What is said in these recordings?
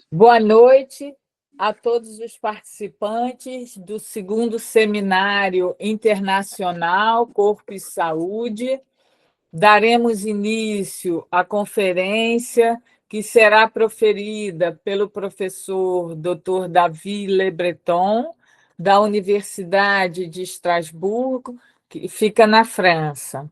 Boa noite a todos os participantes do segundo Seminário Internacional Corpo e Saúde. Daremos início à conferência que será proferida pelo professor Dr. Davi Le Breton, da Universidade de Estrasburgo, que fica na França.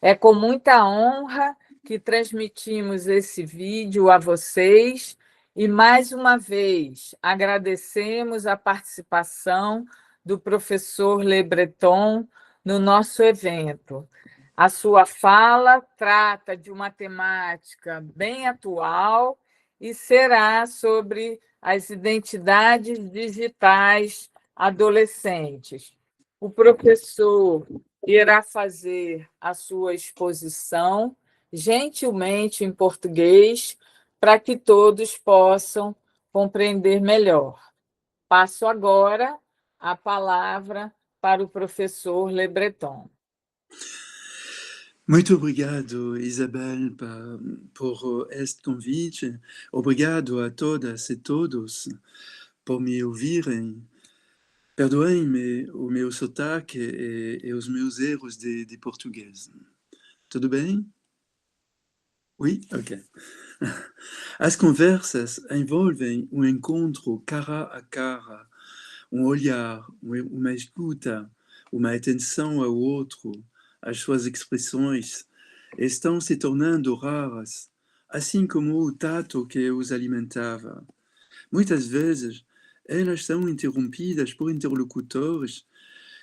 É com muita honra que transmitimos esse vídeo a vocês e, mais uma vez, agradecemos a participação do professor Le Breton no nosso evento. A sua fala trata de uma temática bem atual e será sobre as identidades digitais adolescentes. O professor irá fazer a sua exposição, gentilmente em português, para que todos possam compreender melhor. Passo agora a palavra para o professor Le Breton. Muito obrigado, Isabel, por este convite. Obrigado a todas e todos por me ouvirem. Perdoem-me o meu sotaque e os meus erros de português. Tudo bem? Oui? Ok. As conversas envolvem um encontro cara a cara, um olhar, uma escuta, uma atenção ao outro, as suas expressões estão se tornando raras, assim como o tato que os alimentava. Muitas vezes, elas são interrompidas por interlocutores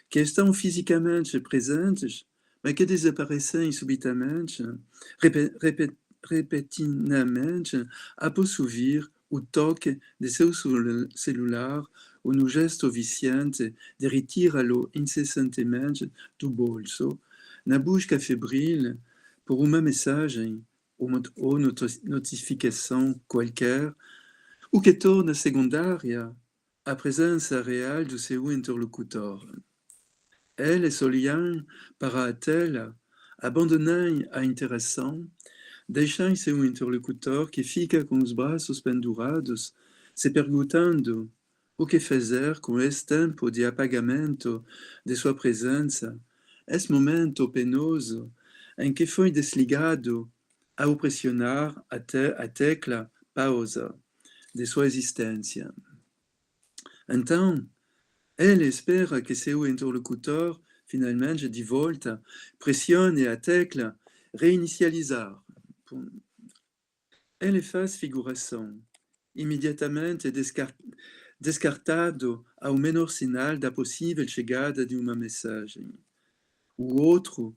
que estão fisicamente presentes, mas que desaparecem subitamente, repentinamente, após ouvir o toque de seu celular ou no gesto viciante de retirá-lo incessantemente do bolso, na busca febril por uma mensagem ou notificação qualquer, o que torna secundária a presença real do seu interlocutor. Eles olham para a tela, abandonam a interação, deixam seu interlocutor que fica com os braços pendurados, se perguntando o que fazer com esse tempo de apagamento de sua presença, esse momento penoso em que foi desligado ao pressionar a tecla pausa de sua existência. Então, ele espera que seu interlocutor, finalmente de volta, pressione a tecla reinicializar. Ele faz figuração, imediatamente descartado ao menor sinal da possível chegada de uma mensagem. O outro,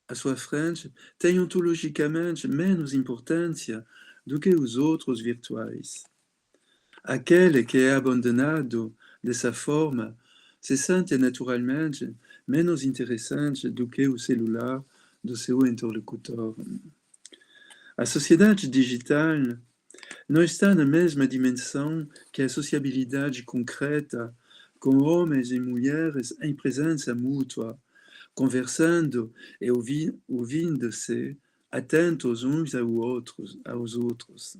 à sua frente, tem ontologicamente menos importância do que os outros virtuais. Aquele que é abandonado dessa forma se sente naturalmente menos interessante do que o celular do seu interlocutor. A sociedade digital não está na mesma dimensão que a sociabilidade concreta com homens e mulheres em presença mútua, conversando e ouvindo-se, atentos uns aos outros.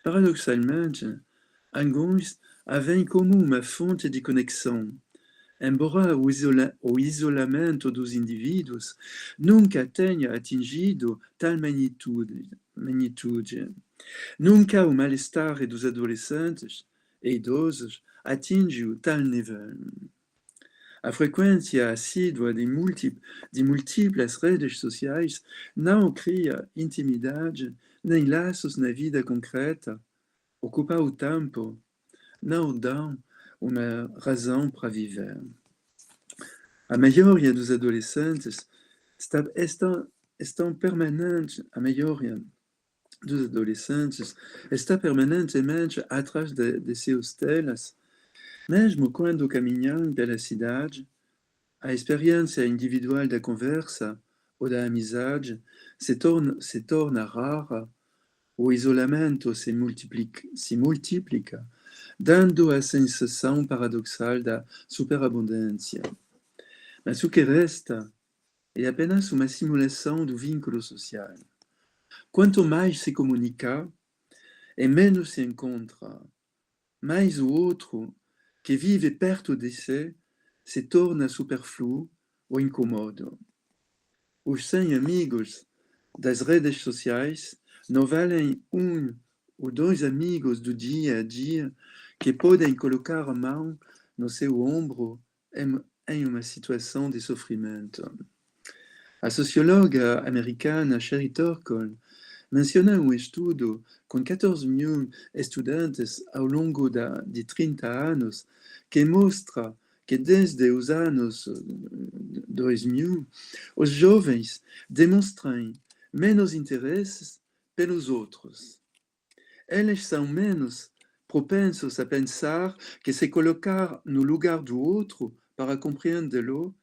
Paradoxalmente, alguns a veem como uma fonte de conexão, embora o isolamento dos indivíduos nunca tenha atingido tal magnitude. Nunca o mal-estar dos adolescentes e idosos atingiu tal nível. A frequência assídua de múltiplas redes sociais não cria intimidade nem laços na vida concreta, ocupa o tempo, não dão uma razão para viver. A maioria dos adolescentes estão permanente, a maioria dos adolescentes está permanentemente atrás de seus telas, mesmo quando caminham pela cidade. A experiência individual da conversa ou da amizade se torna rara, o isolamento se multiplica, dando a sensação paradoxal da superabundância. Mas o que resta é apenas uma simulação do vínculo social. Quanto mais se comunica, e meno si incontra, mais o outro, que vive perto de si, se torna superfluo ou incomodo. Os 100 amigos das redes sociais não valem ou dois amigos do dia a dia que podem colocar a mão no seu ombro em uma situação de sofrimento. A socióloga americana Sherry Turkle menciona um estudo com 14 mil estudantes ao longo de 30 anos que mostra que desde os anos 2000, os jovens demonstram menos interesses pelos outros. Eles são menos propensos a pensar que se colocar no lugar do outro para compreendê-lo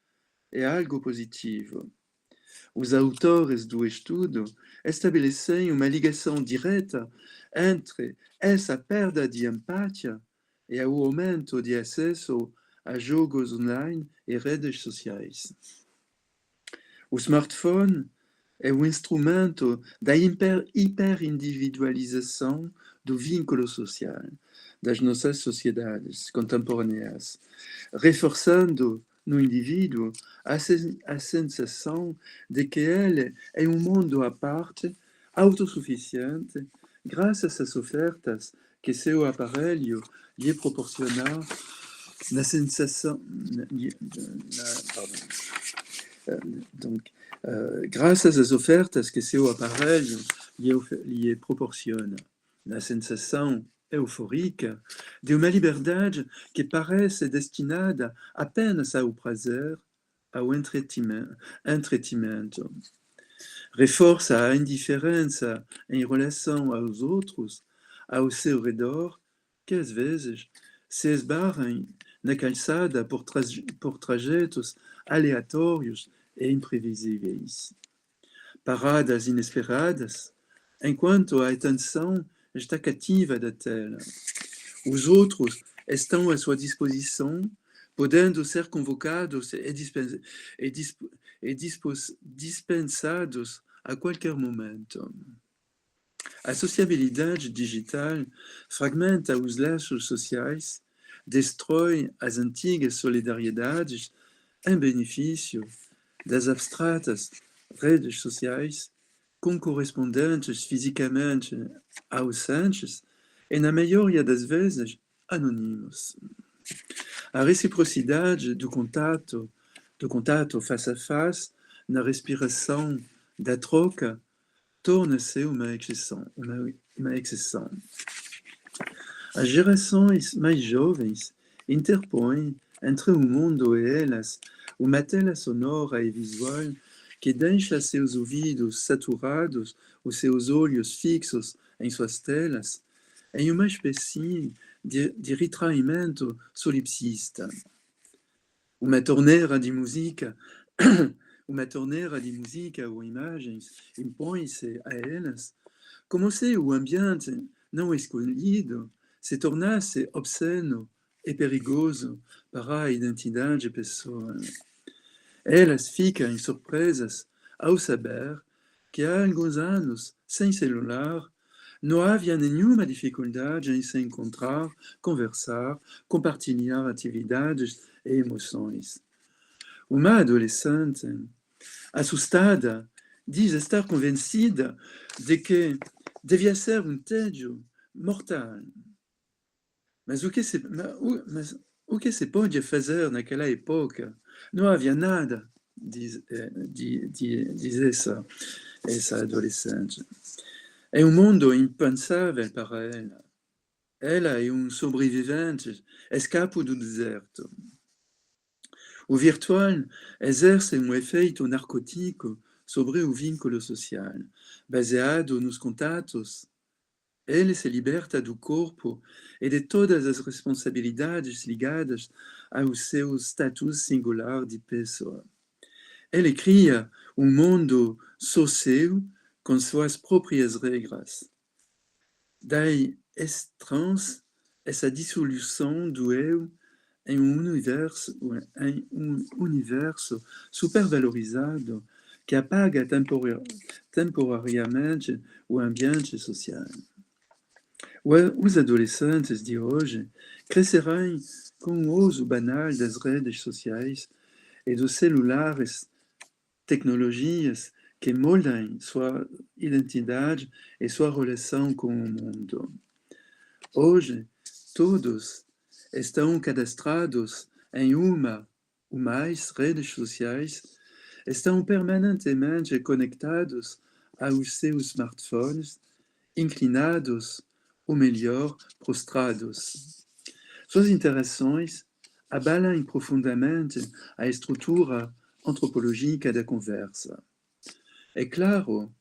é algo positivo. Os autores do estudo estabelecem uma ligação direta entre essa perda de empatia e o aumento de acesso a jogos online e redes sociais. O smartphone é um instrumento da hiperindividualização do vínculo social das nossas sociedades contemporâneas, reforçando no indivíduo a sensação de que ele é um mundo à parte, autossuficiente, graças às ofertas que seu aparelho lhe proporciona na sensação... Donc, graças às ofertas que seu aparelho lhe proporciona, na sensação eufórica de uma liberdade que parece destinada apenas ao prazer, ao entretenimento. Reforça a indiferença em relação aos outros, ao seu redor, que às vezes se esbarram na calçada por trajetos aleatórios e imprevisíveis. Paradas inesperadas, enquanto a atenção está cativa da tela. Os outros estão à sua disposição, podendo ser convocados e dispensados a qualquer momento. A sociabilidade digital fragmenta os laços sociais, destrói as antigas solidariedades em benefício das abstratas redes sociais, com correspondentes fisicamente ausentes e, na maioria das vezes, anônimos. A reciprocidade do contato face a face, na respiração da troca, torna-se uma exceção. As gerações mais jovens interpõem entre o mundo e elas uma tela sonora e visual que deixa seus ouvidos saturados, os seus olhos fixos em suas telas, em uma espécie de retraimento solipsista. Uma torneira de música ou imagens impõe-se a elas, como se o ambiente não escolhido se tornasse obsceno e perigoso para a identidade pessoal. Elas ficam surpresas ao saber que há alguns anos, sem celular, não havia nenhuma dificuldade em se encontrar, conversar, compartilhar atividades e emoções. Uma adolescente, assustada, diz estar convencida de que devia ser um tédio mortal. Mas o que se pode fazer naquela época? Não havia nada, diz essa adolescente. É um mundo impensável para ela. Ela é um sobrevivente, escapa do deserto. O virtual exerce um efeito narcótico sobre o vínculo social, baseado nos contatos. Ele se liberta do corpo e de todas as responsabilidades ligadas ao seu status singular de pessoa. Ele cria um mundo só seu, com suas próprias regras. Daí estranha essa dissolução do eu em um universo supervalorizado que apaga temporariamente o ambiente social. Os adolescentes de hoje crescerão com o uso banal das redes sociais e dos celulares, tecnologias que moldam sua identidade e sua relação com o mundo. Hoje, todos estão cadastrados em uma ou mais redes sociais, estão permanentemente conectados aos seus smartphones, inclinados, ou melhor, prostrados. Suas interações abalam profundamente a estrutura antropológica da conversa. É claro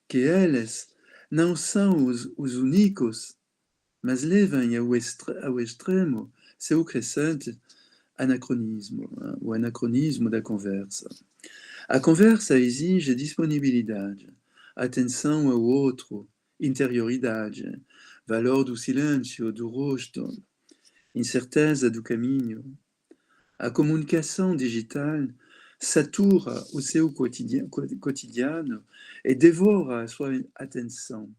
que eles não são os únicos, mas levam ao extremo seu crescente anacronismo, o anacronismo da conversa. A conversa exige disponibilidade, atenção ao outro, interioridade, valor do silêncio, do rosto, incerteza do caminho. A comunicação digital satura o seu cotidiano e devora a sua atenção,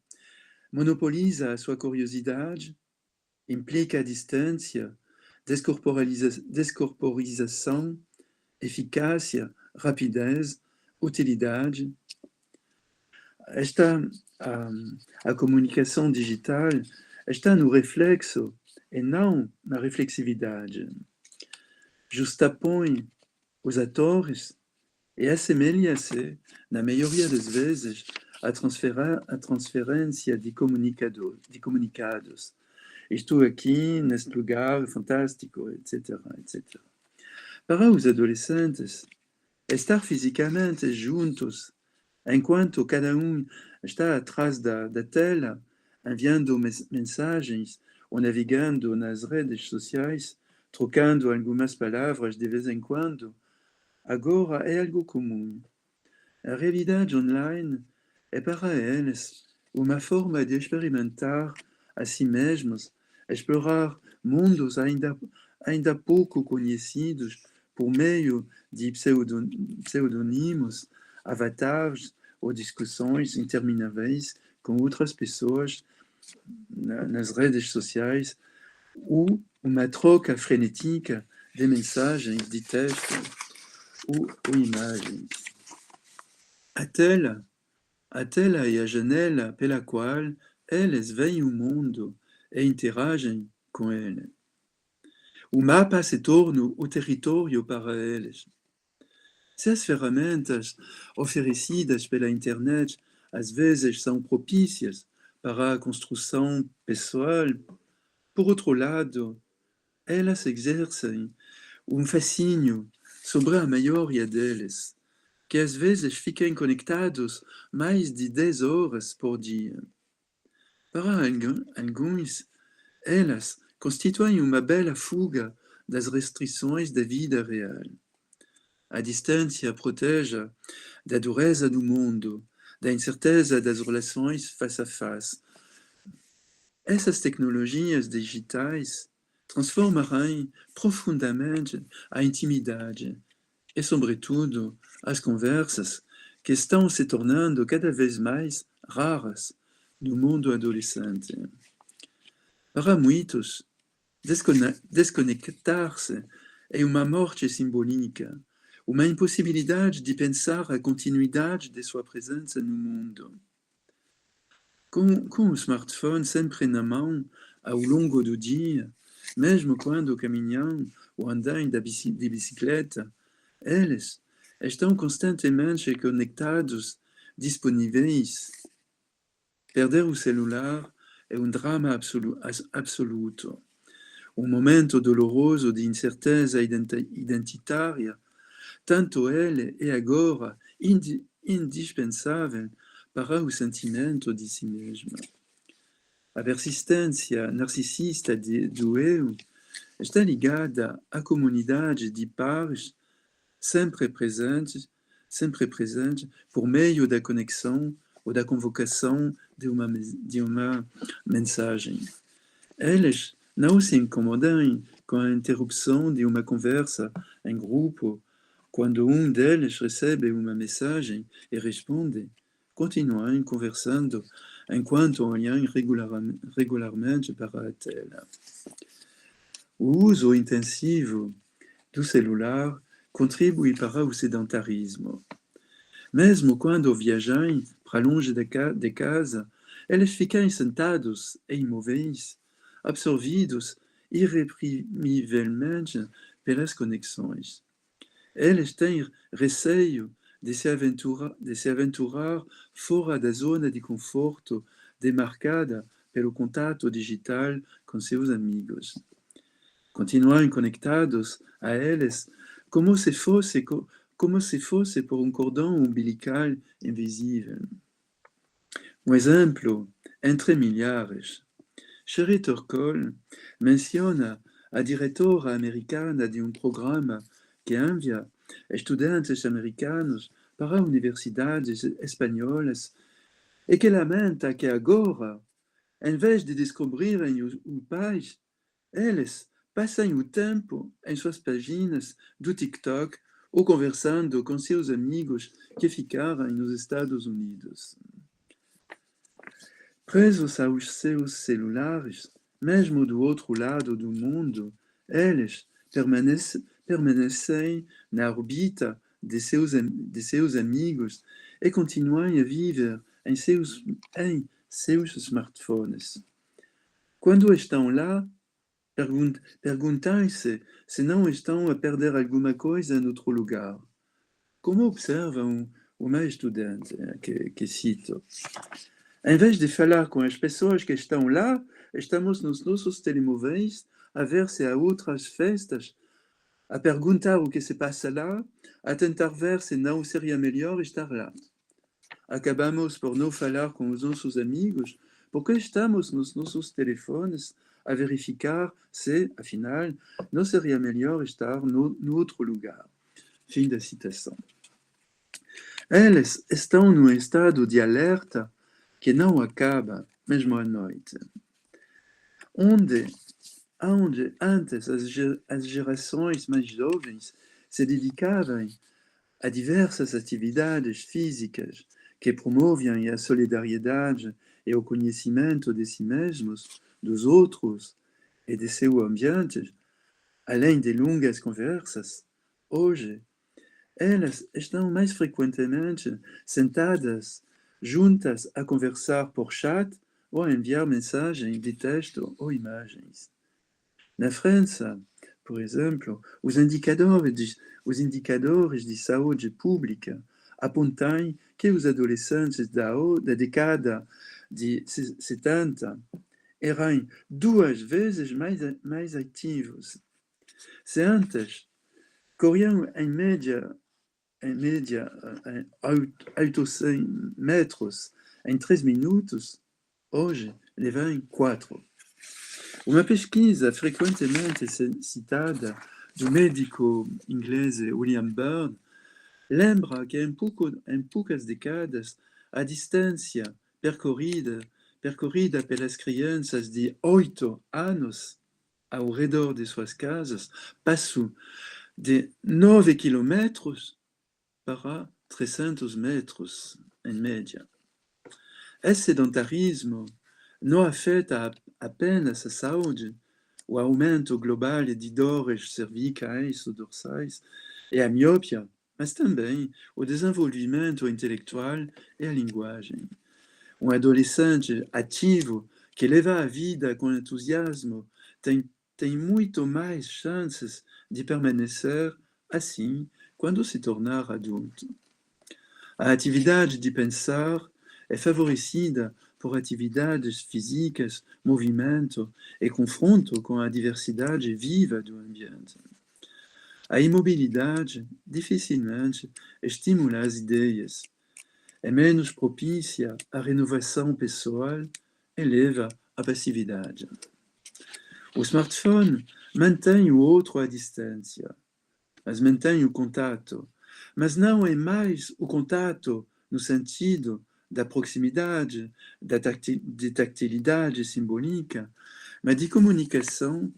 monopoliza a sua curiosidade, implica a distância, descorporização, eficácia, rapidez, utilidade. A comunicação digital está no reflexo e não na reflexividade. Justapõe os atores e assemelha-se, na maioria das vezes, à transferência de comunicados. Estou aqui, neste lugar fantástico, etc., etc. Para os adolescentes, estar fisicamente juntos, enquanto cada um está atrás da tela, enviando mensagens ou navegando nas redes sociais, trocando algumas palavras de vez em quando, agora é algo comum. A realidade online é para eles uma forma de experimentar a si mesmos, explorar mundos ainda pouco conhecidos por meio de pseudônimos, avatares ou discussões intermináveis com outras pessoas nas redes sociais ou uma troca frenética de mensagens, de texto ou imagens. A tela é a janela pela qual eles veem o mundo e interagem com ele. O mapa se torna o território para eles. Se as ferramentas oferecidas pela internet às vezes são propícias para a construção pessoal, por outro lado, elas exercem um fascínio sobre a maioria deles, que às vezes ficam conectados mais de 10 horas por dia. Para alguns, elas constituem uma bela fuga das restrições da vida real. A distância protege da dureza do mundo, da incerteza das relações face a face. Essas tecnologias digitais transformarão profundamente a intimidade e, sobretudo, as conversas que estão se tornando cada vez mais raras no mundo adolescente. Para muitos, desconectar-se é uma morte simbólica, uma impossibilidade de pensar a continuidade de sua presença no mundo. Com o smartphone sempre na mão, ao longo do dia, mesmo quando caminham ou andam de bicicleta, eles estão constantemente conectados, disponíveis. Perder o celular é um drama absoluto. Um momento doloroso de incerteza identitária, tanto ele é agora indispensável para o sentimento de si mesmo. A persistência narcisista do eu está ligada à comunidade de pares sempre presente por meio da conexão ou da convocação de uma mensagem. Eles não se incomodam com a interrupção de uma conversa em grupo quando um deles recebe uma mensagem e responde. Continuam conversando enquanto olham regularmente para a tela. O uso intensivo do celular contribui para o sedentarismo. Mesmo quando viajam para longe de casa, eles ficam sentados e imóveis, absorvidos irreprimivelmente pelas conexões. Eles têm receio de se aventurar fora da zona de conforto demarcada pelo contato digital com seus amigos. Continuam conectados a eles como se fosse por um cordão umbilical invisível. Um exemplo entre milhares. Sherry Turkle menciona a diretora americana de um programa que envia estudantes americanos para universidades espanholas e que lamenta que agora, em vez de descobrirem o país, eles passam o tempo em suas páginas do TikTok ou conversando com seus amigos que ficaram nos Estados Unidos. Presos aos seus celulares, mesmo do outro lado do mundo, eles permanecem na órbita de seus amigos e continuam a viver em seus smartphones. Quando estão lá, perguntam-se se não estão a perder alguma coisa em outro lugar. Como observa uma estudante que cito, em vez de falar com as pessoas que estão lá, estamos nos nossos telemóveis a ver se há outras festas, a perguntar o que se passa lá, a tentar ver se não seria melhor estar lá. Acabamos por não falar com os nossos amigos porque estamos nos nossos telefones a verificar se, afinal, não seria melhor estar no outro lugar. Fim da citação. Eles estão num estado de alerta que não acaba, mesmo à noite. Onde antes as gerações mais jovens se dedicavam a diversas atividades físicas que promoviam a solidariedade e o conhecimento de si mesmos, dos outros e de seu ambiente, além de longas conversas, hoje elas estão mais frequentemente sentadas juntas a conversar por chat ou a enviar mensagens de texto ou imagens. Na França, por exemplo, os indicadores de saúde pública apontam que os adolescentes da década de 70 eram 2 vezes mais ativos. Se antes corriam em média 800 metros em 3 minutos, hoje levam 4. Uma pesquisa frequentemente citada do médico inglês William Byrne lembra que em poucas décadas a distância percorrida pelas crianças de 8 anos ao redor de suas casas passou de 9 quilômetros para 300 metros, em média. Esse sedentarismo não afeta apenas a saúde, o aumento global de dores cervicais ou dorsais e a miopia, mas também o desenvolvimento intelectual e a linguagem. Um adolescente ativo que leva a vida com entusiasmo tem muito mais chances de permanecer assim quando se tornar adulto. A atividade de pensar é favorecida por atividades físicas, movimento e confronto com a diversidade viva do ambiente. A imobilidade dificilmente estimula as ideias, é menos propícia à renovação pessoal e leva à passividade. O smartphone mantém o outro à distância, mas mantém o contato. Mas não é mais o contato no sentido da proximidade, de tactilidade simbólica, mas de comunicação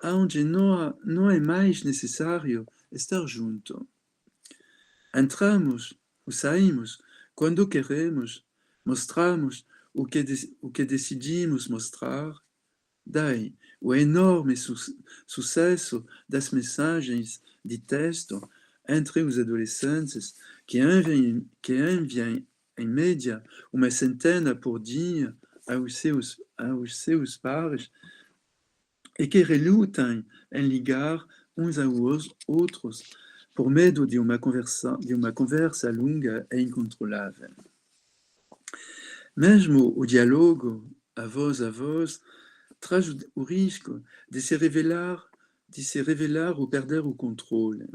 onde não é mais necessário estar junto. Entramos ou saímos quando queremos, mostramos o que decidimos mostrar, daí o enorme sucesso das mensagens de texto entre os adolescentes que enviam em média uma centena por dia aos seus pares e que relutam em ligar uns aos outros por medo de uma conversa longa e incontrolável. Mesmo o diálogo a voz traz o risco de se revelar ou perder o controle.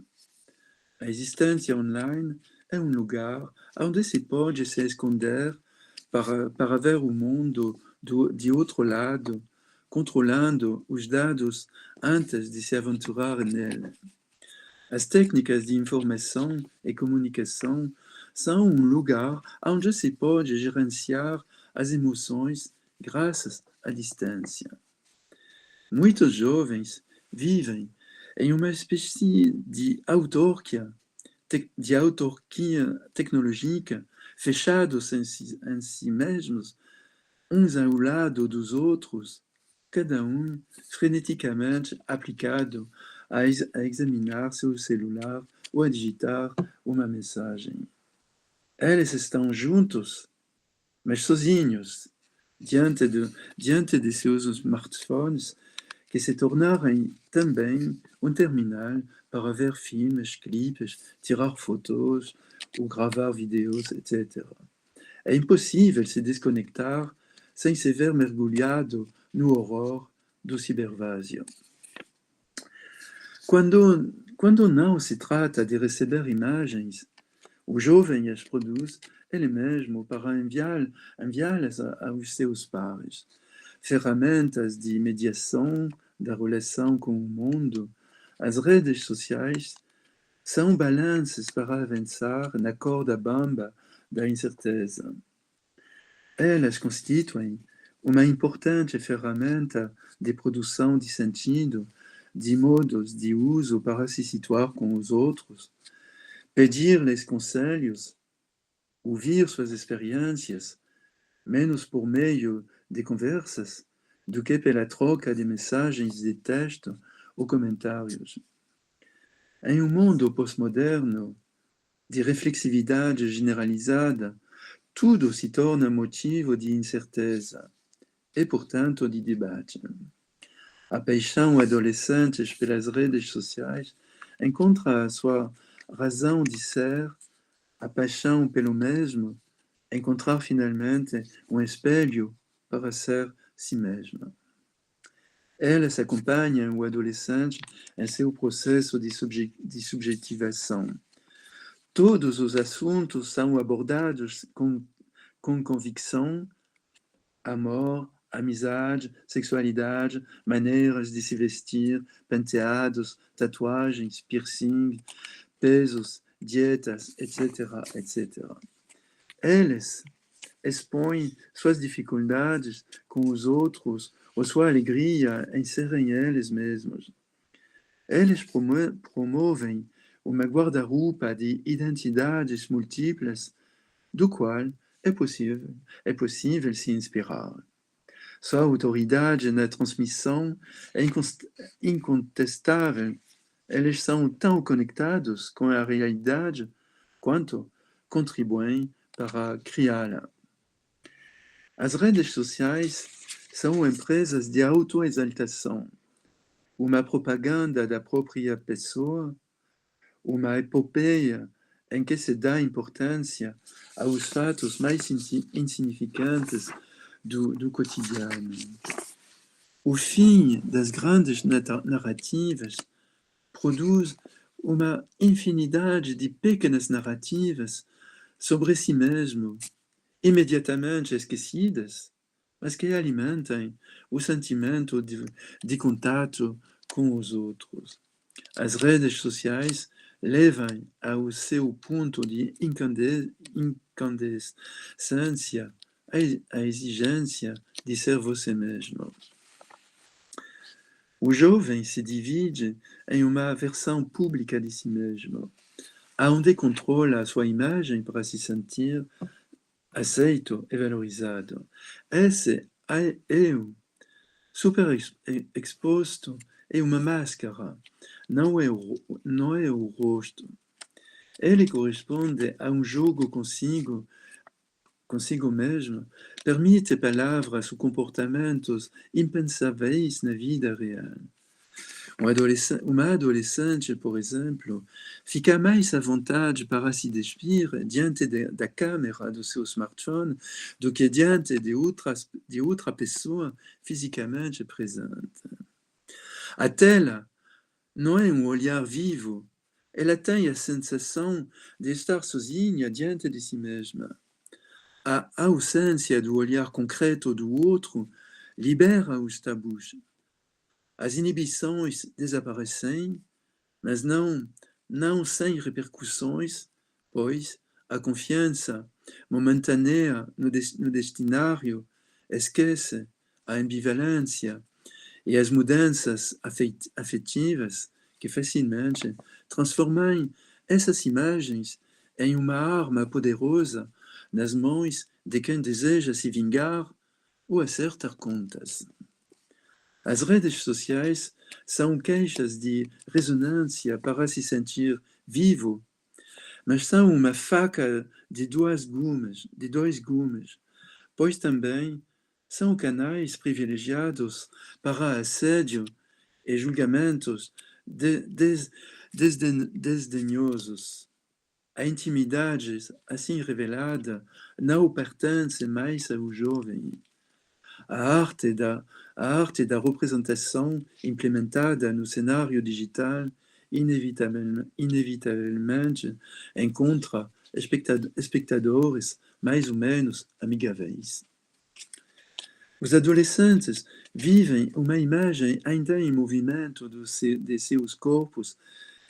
A existência online é um lugar onde se pode se esconder para ver o mundo de outro lado, controlando os dados antes de se aventurar nele. As técnicas de informação e comunicação são um lugar onde se pode gerenciar as emoções graças à distância. Muitos jovens vivem em uma espécie de autarquia tecnológica, fechados em si mesmos, uns ao lado dos outros, cada um freneticamente aplicado a examinar seu celular ou a digitar uma mensagem. Eles estão juntos, mas sozinhos, diante de seus smartphones, que se tornaram também um terminal para ver filmes, clipes, tirar fotos ou gravar vídeos, etc. É impossível se desconectar sem se ver mergulhado no horror do cibervasio. Quando não se trata de receber imagens, o jovem as produz ele mesmo para enviá-las aos seus pares. Ferramentas de mediação da relação com o mundo, as redes sociais, são balanços para avançar na corda bamba da incerteza. Elas constituem uma importante ferramenta de produção de sentido, de modos de uso para se situar com os outros, pedir-lhes conselhos, ouvir suas experiências, menos por meio de conversas do que pela troca de mensagens de texto ou comentários. Em um mundo pós-moderno, de reflexividade generalizada, tudo se torna motivo de incerteza e, portanto, de debate. A paixão adolescente pelas redes sociais encontra a sua razão de ser, a paixão pelo mesmo, encontrar finalmente um espelho para ser si mesma. Elas acompanham o adolescente em seu processo de subjetivação. Todos os assuntos são abordados com convicção: amor, amizade, sexualidade, maneiras de se vestir, penteados, tatuagens, piercing, pesos, dietas, etc., etc. Eles expõem suas dificuldades com os outros ou sua alegria em serem eles mesmos. Eles promovem uma guarda-roupa de identidades múltiplas, do qual é possível se inspirar. Sua autoridade na transmissão é incontestável. Eles são tão conectados com a realidade quanto contribuem para criá-la. As redes sociais são empresas de autoexaltação, uma propaganda da própria pessoa, uma epopeia em que se dá importância aos fatos mais insignificantes do cotidiano. O fim das grandes narrativas produz uma infinidade de pequenas narrativas sobre si mesmo, imediatamente esquecidas, mas que alimentam o sentimento de contato com os outros. As redes sociais levam ao seu ponto de incandescência a exigência de ser você mesmo. O jovem se divide em uma versão pública de si mesmo, onde controla a sua imagem para se sentir aceito e valorizado. Esse é eu, super exposto, é uma máscara, não é o rosto. Ele corresponde a um jogo consigo mesmo, permite palavras ou comportamentos impensáveis na vida real. Uma adolescente, por exemplo, fica mais à vontade para se despir diante da câmera do seu smartphone do que diante de outra pessoa fisicamente presente. A tela não é um olhar vivo, ela tem a sensação de estar sozinha diante de si mesma. A ausência do olhar concreto do outro libera os tabus. As inibições desaparecem, mas não sem repercussões, pois a confiança momentânea no destinário esquece a ambivalência e as mudanças afetivas que facilmente transformam essas imagens em uma arma poderosa nas mãos de quem deseja se vingar ou acertar contas. As redes sociais são caixas de ressonância para se sentir vivo, mas são uma faca de dois gumes, pois também são canais privilegiados para assédio e julgamentos desdenhosos. A intimidade assim revelada não pertence mais ao jovem. A arte da, a arte da representação implementada no cenário digital inevitavelmente encontra espectadores mais ou menos amigáveis. Os adolescentes vivem uma imagem ainda em movimento de seus corpos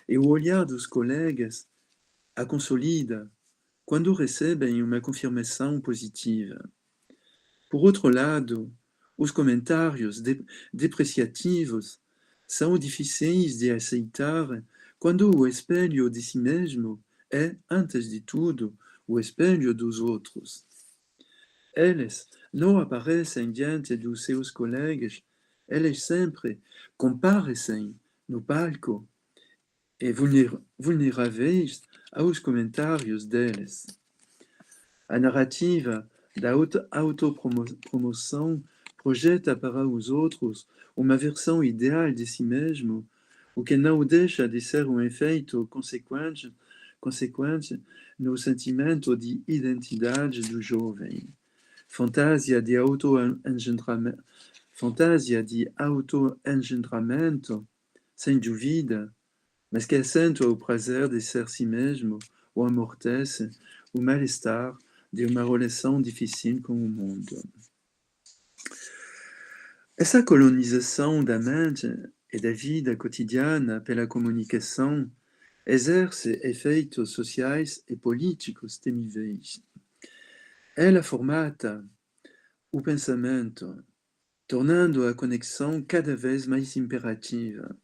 e o olhar dos colegas a consolida quando recebem uma confirmação positiva. Por outro lado, os comentários depreciativos são difíceis de aceitar quando o espelho de si mesmo é, antes de tudo, o espelho dos outros. Eles não aparecem diante dos seus colegas, eles sempre comparecem no palco e vulneráveis aos comentários deles. A narrativa da autopromoção projeta para os outros uma versão ideal de si mesmo, o que não deixa de ser um efeito consequente no sentimento de identidade do jovem. Fantasia de auto-engendramento, sem dúvida, mas que acentua o prazer de ser si mesmo ou amortece o mal-estar de uma relação difícil com o mundo. Essa colonização da mente e da vida cotidiana pela comunicação exerce efeitos sociais e políticos temíveis. Ela formata o pensamento, tornando a conexão cada vez mais imperativa.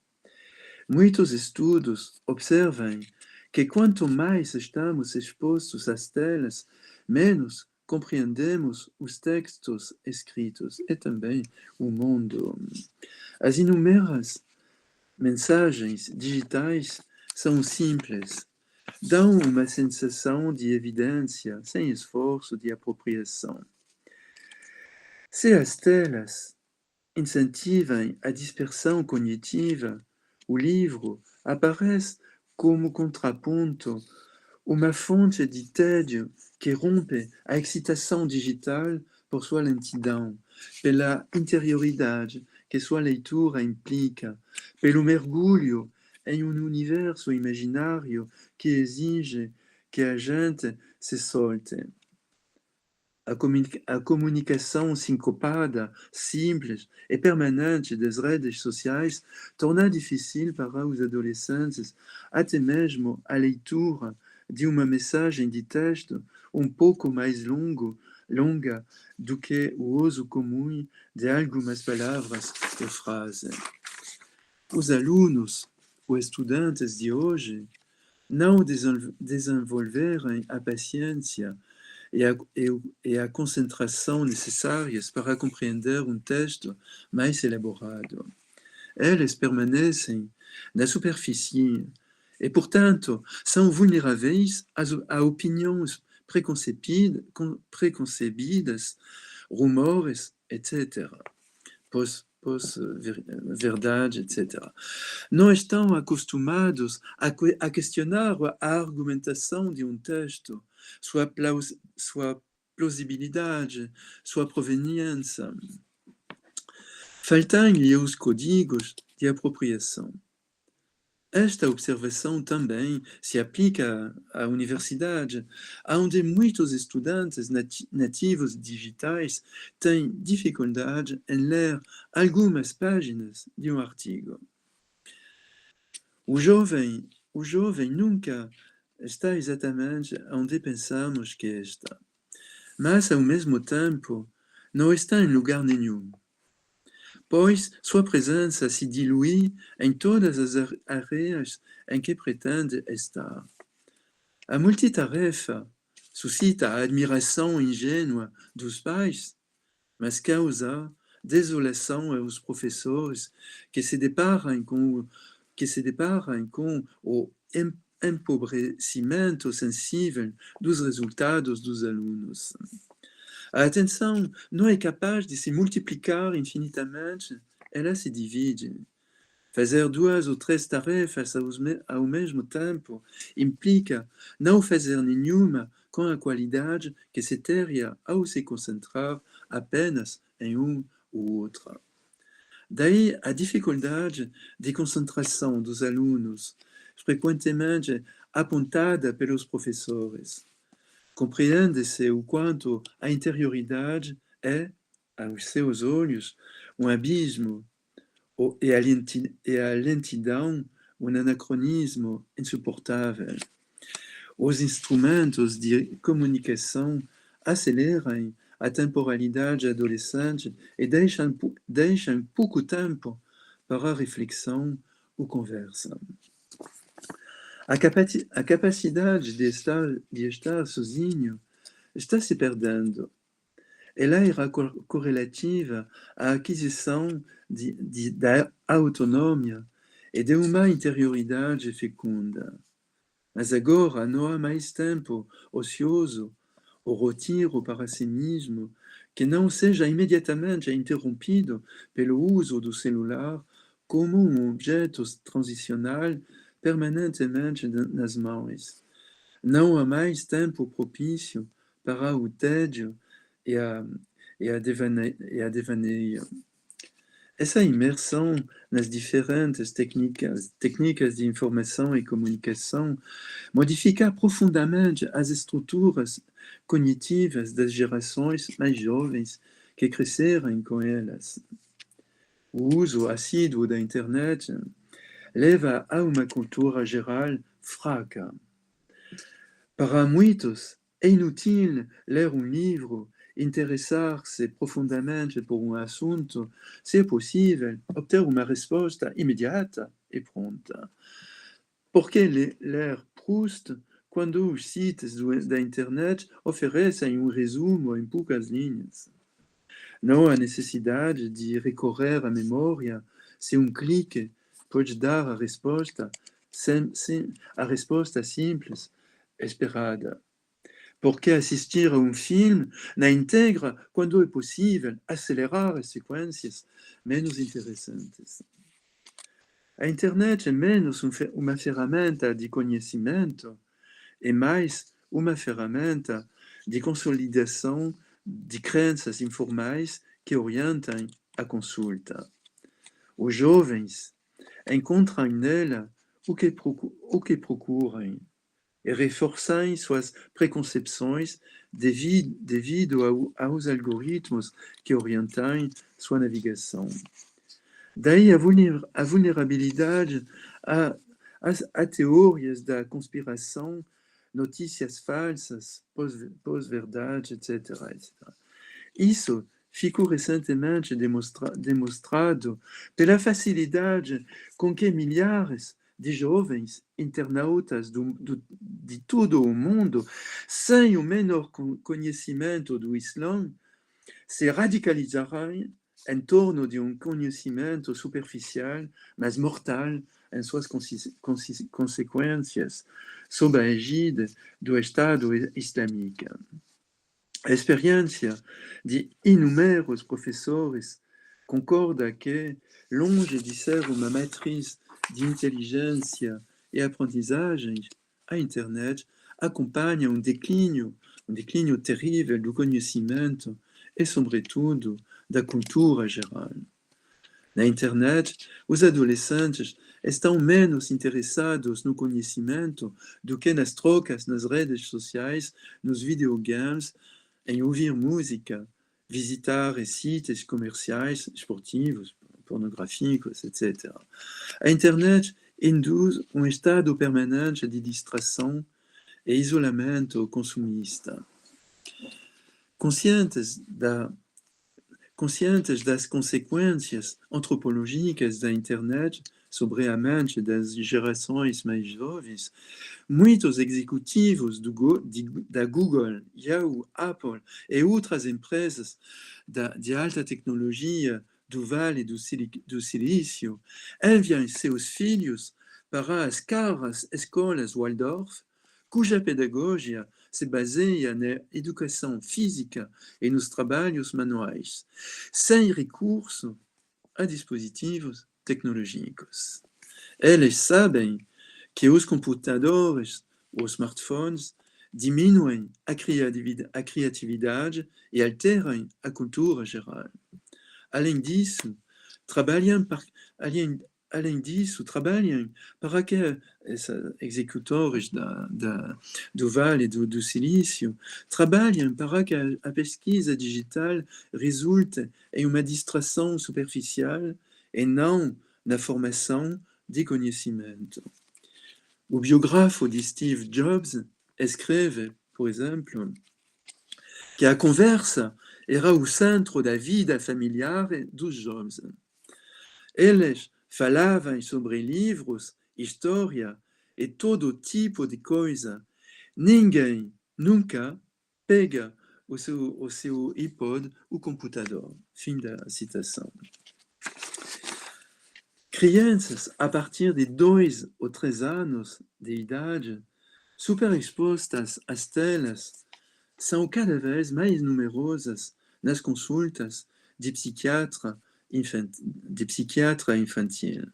Muitos estudos observam que quanto mais estamos expostos às telas, menos compreendemos os textos escritos e também o mundo. As inúmeras mensagens digitais são simples, dão uma sensação de evidência sem esforço de apropriação. Se as telas incentivam a dispersão cognitiva, o livro aparece como contraponto, uma fonte de tédio que rompe a excitação digital por sua lentidão, pela interioridade que sua leitura implica, pelo mergulho em um universo imaginário que exige que a gente se solte. A comunicação sincopada, simples e permanente das redes sociais torna difícil para os adolescentes até mesmo a leitura de uma mensagem de texto um pouco mais longa do que o uso comum de algumas palavras e frases. Os alunos ou estudantes de hoje não desenvolveram a paciência e a concentração necessárias para compreender texto mais elaborado. Eles permanecem na superfície e, portanto, são vulneráveis a opiniões preconcebidas, rumores, etc. Pós-verdade, etc. Não estão acostumados a questionar a argumentação de texto, sua plausibilidade, sua proveniência. Faltam-lhe os códigos de apropriação. Esta observação também se aplica à universidade, onde muitos estudantes nativos digitais têm dificuldade em ler algumas páginas de artigo. O jovem nunca está exatamente onde pensamos que está, mas, ao mesmo tempo, não está em lugar nenhum, pois sua presença se dilui em todas as áreas em que pretende estar. A multitarefa suscita a admiração ingênua dos pais, mas causa desolação aos professores que se deparam com o empobrecimento sensível dos resultados dos alunos. A atenção não é capaz de se multiplicar infinitamente, ela se divide. Fazer 2 ou 3 tarefas ao mesmo tempo implica não fazer nenhuma com a qualidade que se teria ao se concentrar apenas em ou outra. Daí a dificuldade de concentração dos alunos, frequentemente apontada pelos professores. Compreende-se o quanto a interioridade é, aos seus olhos, um abismo e a lentidão um anacronismo insuportável. Os instrumentos de comunicação aceleram a temporalidade adolescente e deixam pouco tempo para a reflexão ou conversa. A capacidade de estar sozinho está se perdendo. Ela era correlativa à aquisição da autonomia e de uma interioridade fecunda. Mas agora não há mais tempo ocioso ou retiro para si mesmo que não seja imediatamente interrompido pelo uso do celular como um objeto transicional permanentemente nas mãos. Não há mais tempo propício para o tédio e a devaneio. Essa imersão nas diferentes técnicas de informação e comunicação modifica profundamente as estruturas cognitivas das gerações mais jovens que cresceram com elas. O uso assíduo da internet leva a uma cultura geral fraca. Para muitos, é inútil ler um livro, interessar-se profundamente por um assunto, se é possível, obter uma resposta imediata e pronta. Por que ler Proust quando os sites da internet oferecem um resumo em poucas linhas? Não há necessidade de recorrer à memória se um clique pode dar a resposta simples esperada. Porque assistir a um filme na íntegra quando é possível acelerar as sequências menos interessantes. A internet é menos uma ferramenta de conhecimento e mais uma ferramenta de consolidação de crenças informais que orientam a consulta. Os jovens encontram nela o que procuram e reforçam suas preconcepções devido aos algoritmos que orientam sua navegação. Daí a vulnerabilidade a teorias da conspiração, notícias falsas, pós-verdade, etc., etc. Isso ficou recentemente demonstrado pela facilidade com que milhares de jovens internautas de todo o mundo, sem o menor conhecimento do Islã, se radicalizarão em torno de conhecimento superficial, mas mortal em suas consequências, sob a égide do Estado Islâmico. A experiência de inúmeros professores concorda que, longe de ser uma matriz de inteligência e aprendizagem, a internet acompanha um declínio terrível do conhecimento e, sobretudo, da cultura geral. Na internet, os adolescentes estão menos interessados no conhecimento do que nas trocas nas redes sociais, nos videogames, em ouvir música, visitar sites comerciais, esportivos, pornográficos, etc. A internet induz um estado permanente de distração e isolamento consumista. Conscientes das consequências antropológicas da internet sobre a mente das gerações mais jovens, muitos executivos da Google, Yahoo, Apple e outras empresas de alta tecnologia do Vale do Silício enviam seus filhos para as caras escolas Waldorf, cuja pedagogia se baseia na educação física e nos trabalhos manuais, sem recurso a dispositivos tecnológicos. Eles sabem que os computadores ou smartphones diminuem a criatividade e alteram a cultura geral. Além disso, trabalham para que esses executores do Vale do Silício trabalham para que a pesquisa digital resulte em uma distração superficial e não na formação de conhecimento. O biógrafo de Steve Jobs escreve, por exemplo, que a conversa era o centro da vida familiar dos Jobs. Eles falavam sobre livros, história e todo tipo de coisa. Ninguém nunca pega o seu iPod, o computador. Fim da citação. Crianças a partir de 2 ou 3 anos de idade, superexpostas às telas, são cada vez mais numerosas nas consultas de psiquiatra infantil.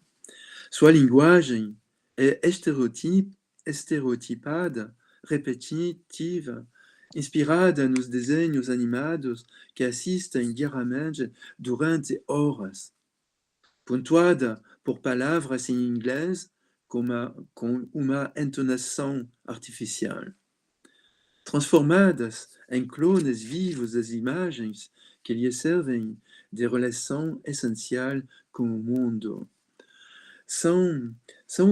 Sua linguagem é estereotipada, repetitiva, inspirada nos desenhos animados que assistem diariamente durante horas, pontuada por palavras em inglês com uma entonação artificial, transformadas em clones vivos das imagens que lhes servem de relação essencial com o mundo. São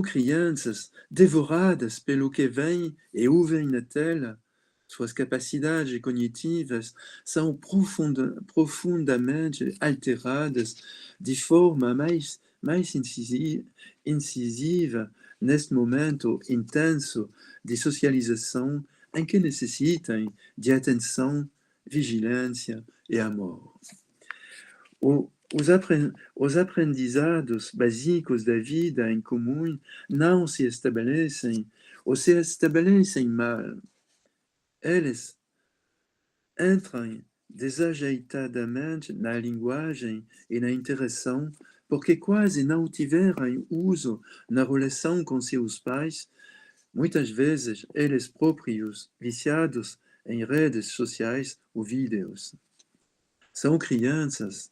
crianças devoradas pelo que vem e ouvem na tela. Suas capacidades cognitivas são profundamente alteradas de forma mais incisiva neste momento intenso de socialização em que necessitam de atenção, vigilância e amor. Os aprendizados básicos da vida em comum não se estabelecem ou se estabelecem mal. Eles entram desajeitadamente na linguagem e na interação porque quase não tiveram uso na relação com seus pais, muitas vezes eles próprios viciados em redes sociais ou vídeos. São crianças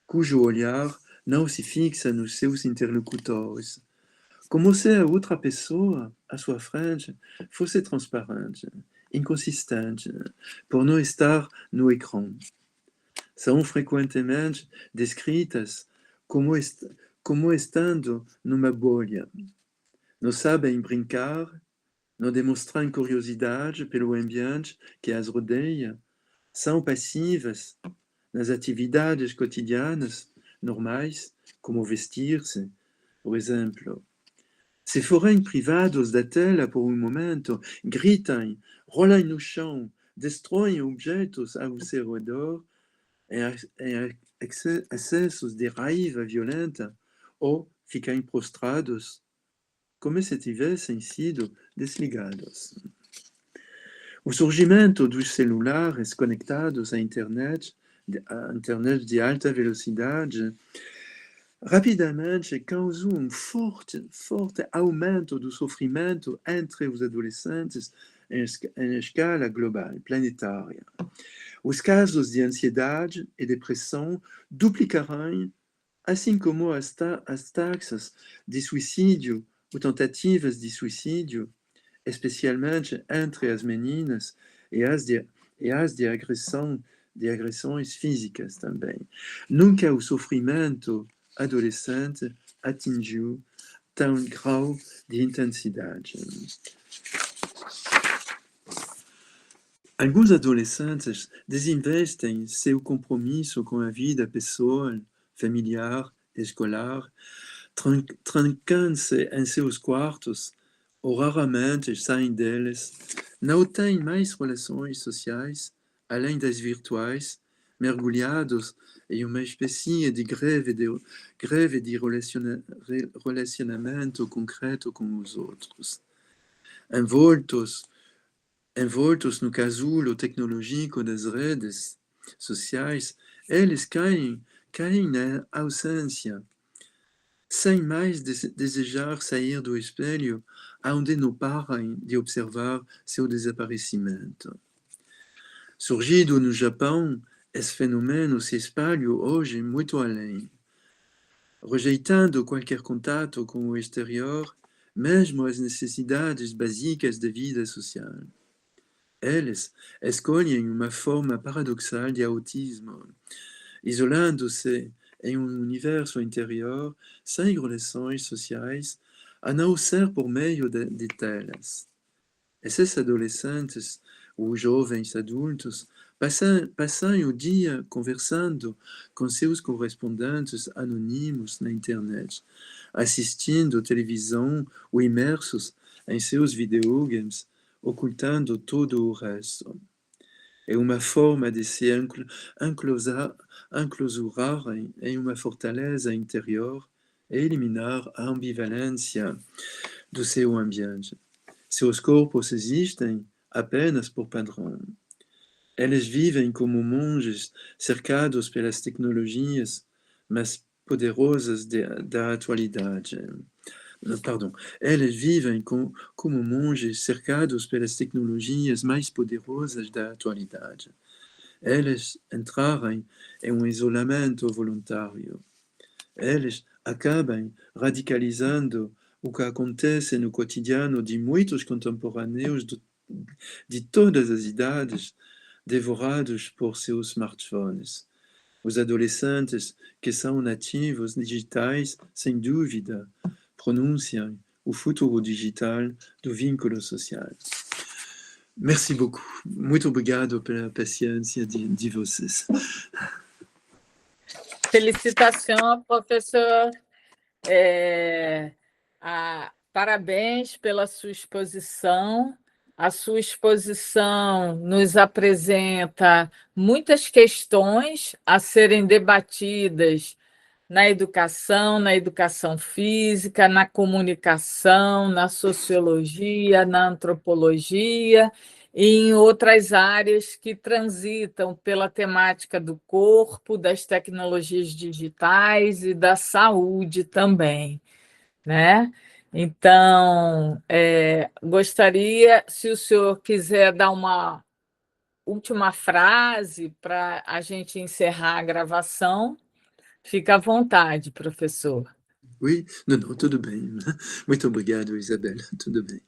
cujo olhar não se fixa nos seus interlocutores, como se a outra pessoa à sua frente fosse transparente, inconsistente, por não estar no ecrã. São frequentemente descritas como estando numa bolha. Não sabem brincar, não demonstram curiosidade pelo ambiente que as rodeia, são passivas nas atividades cotidianas normais, como vestir-se, por exemplo. Se forem privados da tela por um momento, gritem, rolem no chão, destroem objetos ao seu redor em acessos de raiva violenta ou fiquem prostrados como se tivessem sido desligados. O surgimento dos celulares conectados à internet de alta velocidade rapidamente causou um forte aumento do sofrimento entre os adolescentes em escala global, planetária. Os casos de ansiedade e depressão duplicarão, assim como as taxas de suicídio ou tentativas de suicídio, especialmente entre as meninas e as de agressões físicas também. Nunca o sofrimento adolescente atingiu tal grau de intensidade. Alguns adolescentes desinvestem seu compromisso com a vida pessoal, familiar, escolar, trancando-se em seus quartos ou raramente saem deles, não têm mais relações sociais, além das virtuais, mergulhados em uma espécie de greve de relacionamento concreto com os outros. Envoltos no casulo tecnológico das redes sociais, eles caem na ausência, sem mais desejar sair do espelho, onde não param de observar seu desaparecimento. Surgido no Japão, esse fenômeno se espalha hoje muito além, rejeitando qualquer contato com o exterior, mesmo as necessidades básicas da vida social. Eles escolhem uma forma paradoxal de autismo, isolando-se em um universo interior sem relações sociais, a não ser por meio de telas. Esses adolescentes ou jovens adultos passam o dia conversando com seus correspondentes anônimos na internet, assistindo televisão ou imersos em seus videogames, ocultando todo o resto. É uma forma de se enclausurar em uma fortaleza interior e eliminar a ambivalência do seu ambiente. Seus corpos existem apenas por padrão. Eles vivem como monges cercados pelas tecnologias mais poderosas da atualidade. Pardon, eles vivem como monges cercados pelas tecnologias mais poderosas da atualidade. Eles entraram em um isolamento voluntário. Eles acabam radicalizando o que acontece no cotidiano de muitos contemporâneos de todas as idades, devorados por seus smartphones. Os adolescentes que são nativos digitais, sem dúvida, pronunciam o futuro digital do vínculo social. Merci beaucoup. Muito obrigado pela paciência de vocês. Felicitação, professor. Parabéns pela sua exposição. A sua exposição nos apresenta muitas questões a serem debatidas na educação física, na comunicação, na sociologia, na antropologia e em outras áreas que transitam pela temática do corpo, das tecnologias digitais e da saúde também, né? Então, gostaria, se o senhor quiser dar uma última frase para a gente encerrar a gravação, fica à vontade, professor. Oui, não, tudo bem. Muito obrigado, Isabel. Tudo bem.